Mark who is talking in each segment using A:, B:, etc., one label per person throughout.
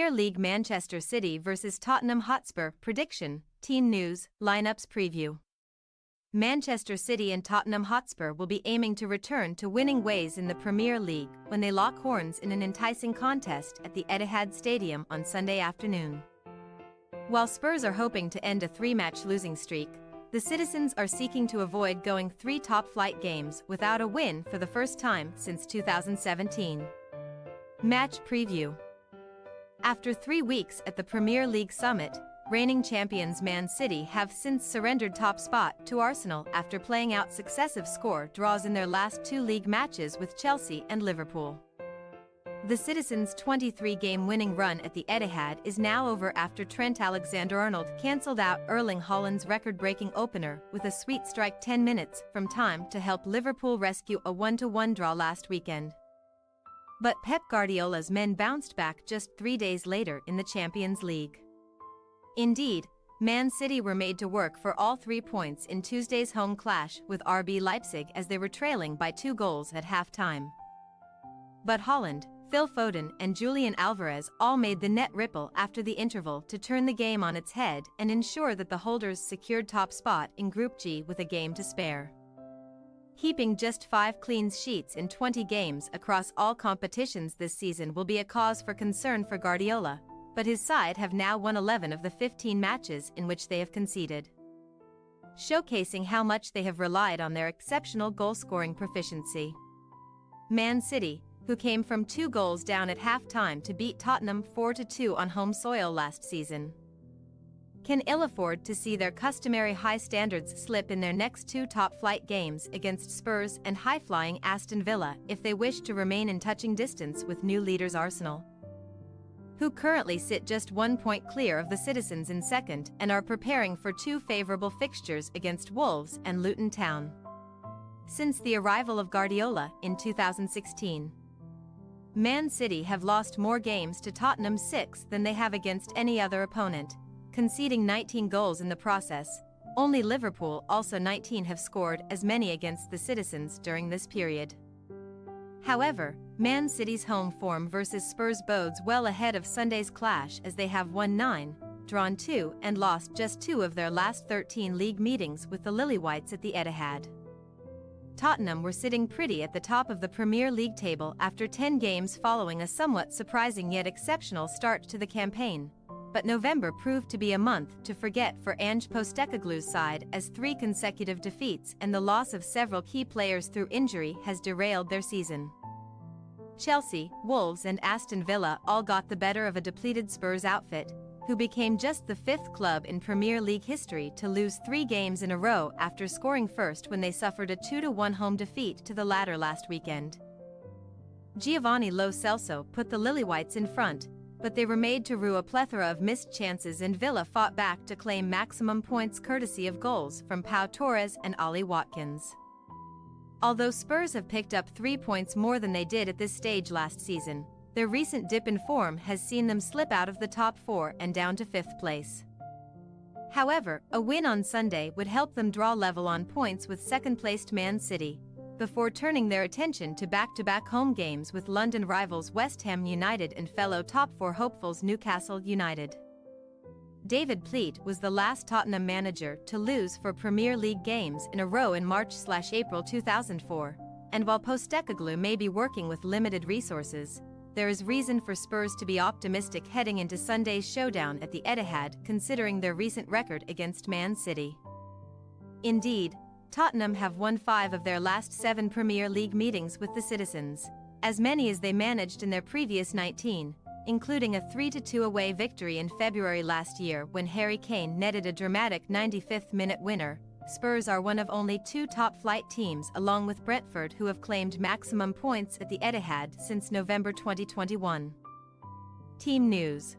A: Premier League Manchester City vs Tottenham Hotspur prediction, team news, lineups preview. Manchester City and Tottenham Hotspur will be aiming to return to winning ways in the Premier League when they lock horns in an enticing contest at the Etihad Stadium on Sunday afternoon. While Spurs are hoping to end a three-match losing streak, the citizens are seeking to avoid going 3 top-flight games without a win for the first time since 2017. Match preview. After 3 weeks at the Premier League summit, reigning champions Man City have since surrendered top spot to Arsenal after playing out successive score draws in their last 2 league matches with Chelsea and Liverpool. The citizens' 23-game winning run at the Etihad is now over after Trent Alexander-Arnold cancelled out Erling Haaland's record-breaking opener with a sweet strike 10 minutes from time to help Liverpool rescue a 1-1 draw last weekend. But Pep Guardiola's men bounced back just 3 days later in the Champions League. Indeed, Man City were made to work for all 3 points in Tuesday's home clash with RB Leipzig as they were trailing by 2 goals at half-time. But Haaland, Phil Foden and Julian Alvarez all made the net ripple after the interval to turn the game on its head and ensure that the holders secured top spot in Group G with a game to spare. Keeping just 5 clean sheets in 20 games across all competitions this season will be a cause for concern for Guardiola, but his side have now won 11 of the 15 matches in which they have conceded, showcasing how much they have relied on their exceptional goal-scoring proficiency. Man City, who came from 2 goals down at half-time to beat Tottenham 4-2 on home soil last season, can ill afford to see their customary high standards slip in their next 2 top-flight games against Spurs and high-flying Aston Villa if they wish to remain in touching distance with new leaders Arsenal, who currently sit just 1 point clear of the citizens in second and are preparing for 2 favorable fixtures against Wolves and Luton Town. Since the arrival of Guardiola in 2016, Man City have lost more games to Tottenham 6 than they have against any other opponent, conceding 19 goals in the process. Only Liverpool, also 19, have scored as many against the citizens during this period. However, Man City's home form versus Spurs bodes well ahead of Sunday's clash as they have won 9, drawn 2 and lost just 2 of their last 13 league meetings with the Lilywhites at the Etihad. Tottenham were sitting pretty at the top of the Premier League table after 10 games following a somewhat surprising yet exceptional start to the campaign, but November proved to be a month to forget for Ange Postecoglou's side as 3 consecutive defeats and the loss of several key players through injury has derailed their season. Chelsea, Wolves and Aston Villa all got the better of a depleted Spurs outfit, who became just the 5th club in Premier League history to lose 3 games in a row after scoring first when they suffered a 2-1 home defeat to the latter last weekend. Giovanni Lo Celso put the Lilywhites in front, but they were made to rue a plethora of missed chances and Villa fought back to claim maximum points courtesy of goals from Pau Torres and Ollie Watkins. Although Spurs have picked up 3 points more than they did at this stage last season, their recent dip in form has seen them slip out of the top 4 and down to 5th place. However, a win on Sunday would help them draw level on points with second-placed Man City, before turning their attention to back-to-back home games with London rivals West Ham United and fellow top 4 hopefuls Newcastle United. David Pleat was the last Tottenham manager to lose 4 Premier League games in a row in March/April 2004, and while Postecoglou may be working with limited resources, there is reason for Spurs to be optimistic heading into Sunday's showdown at the Etihad considering their recent record against Man City. Indeed, Tottenham have won 5 of their last 7 Premier League meetings with the citizens, as many as they managed in their previous 19, including a 3-2 away victory in February last year when Harry Kane netted a dramatic 95th-minute winner. Spurs are one of only 2 top-flight teams along with Brentford who have claimed maximum points at the Etihad since November 2021. Team news.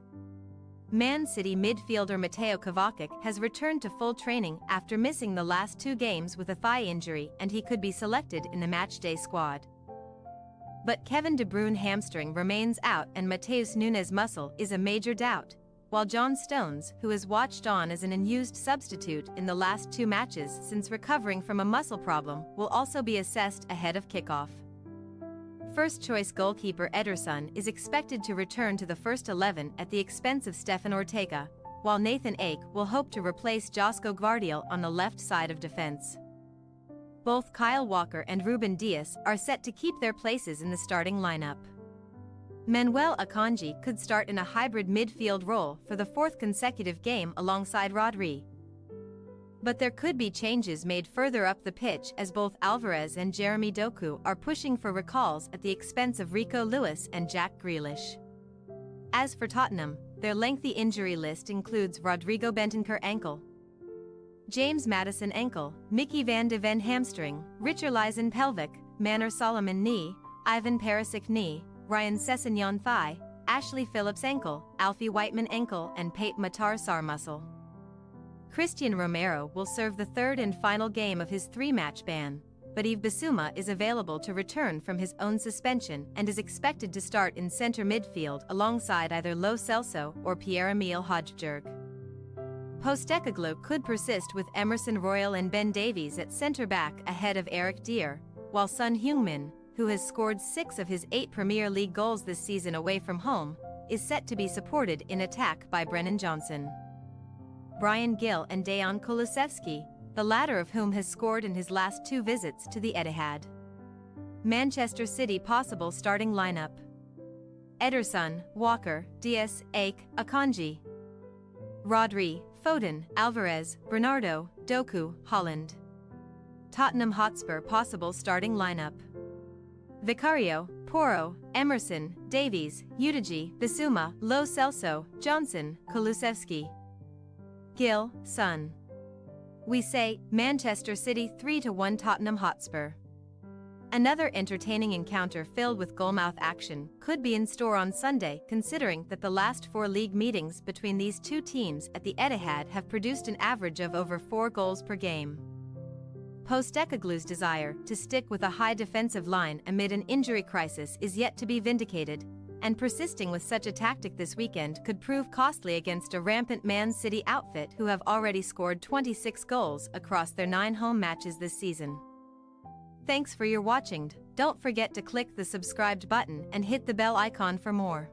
A: Man City midfielder Mateo Kovacic has returned to full training after missing the last 2 games with a thigh injury and he could be selected in the matchday squad. But Kevin De Bruyne hamstring remains out and Matheus Nunes muscle is a major doubt, while John Stones, who has watched on as an unused substitute in the last 2 matches since recovering from a muscle problem, will also be assessed ahead of kickoff. first-choice goalkeeper Ederson is expected to return to the first 11 at the expense of Stefan Ortega, while Nathan Ake will hope to replace Josko Gvardiol on the left side of defense. Both Kyle Walker and Ruben Dias are set to keep their places in the starting lineup. Manuel Akanji could start in a hybrid midfield role for the fourth consecutive game alongside Rodri. But there could be changes made further up the pitch as both Alvarez and Jeremy Doku are pushing for recalls at the expense of Rico Lewis and Jack Grealish. As for Tottenham, their lengthy injury list includes Rodrigo Bentancur ankle, James Maddison ankle, Mickey van de Ven hamstring, Richarlison pelvic, Manor Solomon knee, Ivan Perisic knee, Ryan Sessegnon thigh, Ashley Phillips ankle, Alfie Whiteman ankle and Pape Matar Sarr muscle. Christian Romero will serve the third and final game of his 3-match ban, but Yves Bissouma is available to return from his own suspension and is expected to start in center midfield alongside either Lo Celso or Pierre-Emile Højbjerg. Postecoglou could persist with Emerson Royal and Ben Davies at centre-back ahead of Eric Dier, while Son Heung-min, who has scored 6 of his 8 Premier League goals this season away from home, is set to be supported in attack by Brennan Johnson, Bryan Gil and Dejan Kulusevski, the latter of whom has scored in his last 2 visits to the Etihad. Manchester City possible starting lineup: Ederson, Walker, Dias, Ake, Akanji, Rodri, Foden, Alvarez, Bernardo, Doku, Holland. Tottenham Hotspur possible starting lineup: Vicario, Porro, Emerson, Davies, Udigi, Bissouma, Lo Celso, Johnson, Kulusevski, Gil, Son. We say, Manchester City 3-1 Tottenham Hotspur. Another entertaining encounter filled with goalmouth action could be in store on Sunday, considering that the last 4 league meetings between these two teams at the Etihad have produced an average of over 4 goals per game. Postecoglou's desire to stick with a high defensive line amid an injury crisis is yet to be vindicated, and persisting with such a tactic this weekend could prove costly against a rampant Man City outfit who have already scored 26 goals across their 9 home matches this season. Thanks for your watching. Don't forget to click the subscribed button and hit the bell icon for more.